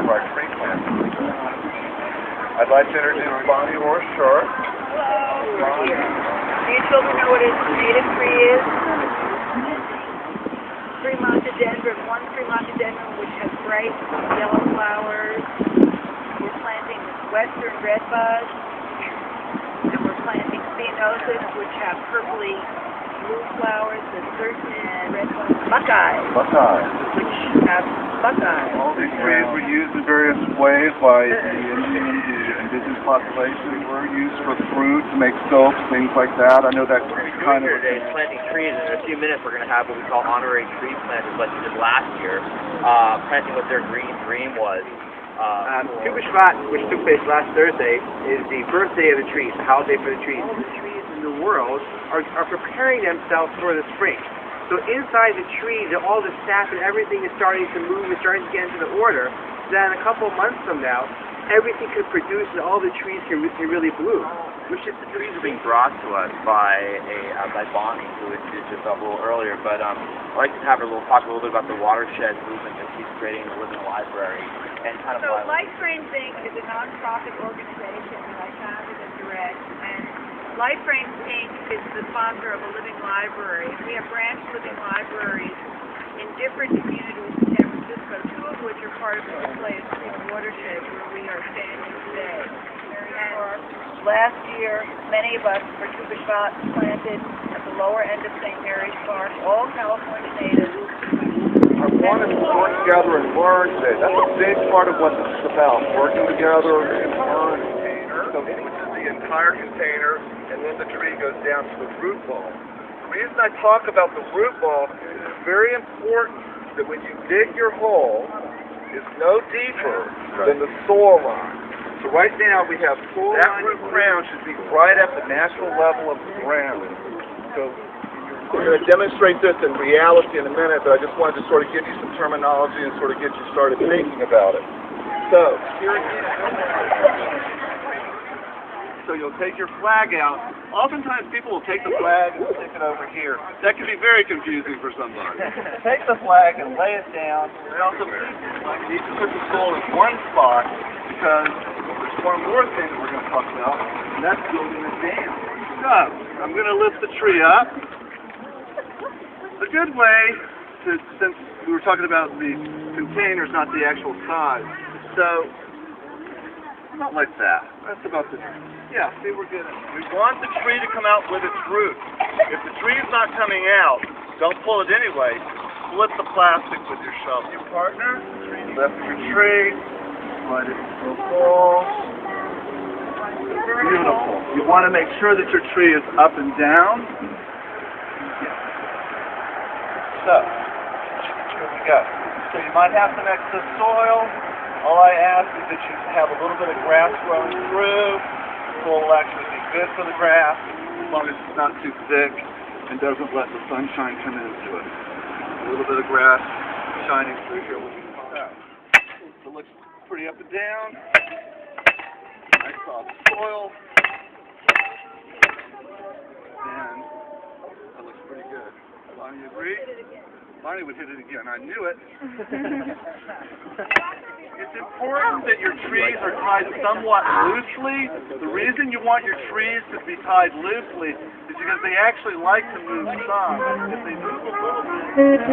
of our tree planting. I'd like to introduce Bonnie or Sharp. Hello. Do you children know what a native tree is? Fremont dendron, one Fremont dendron which has bright yellow flowers. We're planting western redbud, and we're planting spinosus which have purpley blue flowers, the certain redbud buckeyes, which have buckeyes. All these trees were used in various ways by the indigenous population. They were used for fruit, to make soaps, things like that. I know that's kind of today is planting trees, and in a few minutes we're going to have what we call honorary tree planters, like we did last year, planting what their green dream was. Bishvat, which took place last Thursday, is the birthday of the trees, the holiday for the trees. All the trees in the world are preparing themselves for the spring. So inside the trees, all the sap and everything is starting to move and starting to get into the order. Then a couple months from now, everything could produce and all the trees can really bloom. Which is the trees are being brought to us by Bonnie, who introduced herself a little earlier. But I'd like to have her talk a little bit about the watershed movement that she's creating in the Living Library and kind of. So Life Frames Inc. is a non-profit organization that I founded and direct, and Life Frames Inc. is the sponsor of a living library. We have branch living libraries in different communities in San Francisco, two of which are part of the display of Creek Watershed, where we are standing today. And last year, many of us for Bishvat planted at the lower end of St. Mary's Park, all California natives. I wanted to work together and learn today. That's a big part of what this is about, working together and learn. So this is the entire container, and then the tree goes down to the root ball. The reason I talk about the root ball is it's very important that when you dig your hole, it's no deeper than the soil line. So right now we have that root crown should be right at the natural level of the ground. So we're going to demonstrate this in reality in a minute, but I just wanted to sort of give you some terminology and sort of get you started thinking about it. So you'll take your flag out. Oftentimes people will take the flag and stick it over here. That can be very confusing for somebody. Take the flag and lay it down. And also you need to put the soil in one spot because there's one more thing that we're going to talk about, and that's building a dam. So I'm going to lift the tree up. A good way to, since we were talking about the containers, not the actual size. So not like that. That's about the. Yeah, see, we're good. We want the tree to come out with its roots. If the tree is not coming out, don't pull it anyway. Flip the plastic with your shovel. Your partner, lift your tree, let it fall. Beautiful. You want to make sure that your tree is up and down. So, here we go. So you might have some excess soil. All I ask is that you have a little bit of grass growing through. Soil will actually be good for the grass as long as it's not too thick and doesn't let the sunshine come into it. A little bit of grass shining through here will be fine. So it looks pretty up and down. Nice soft soil. And that looks pretty good. Bonnie, you agree? Bonnie would hit it again. I knew it. It's important that your trees are tied somewhat loosely. The reason you want your trees to be tied loosely is because they actually like to move some. If they move a little bit.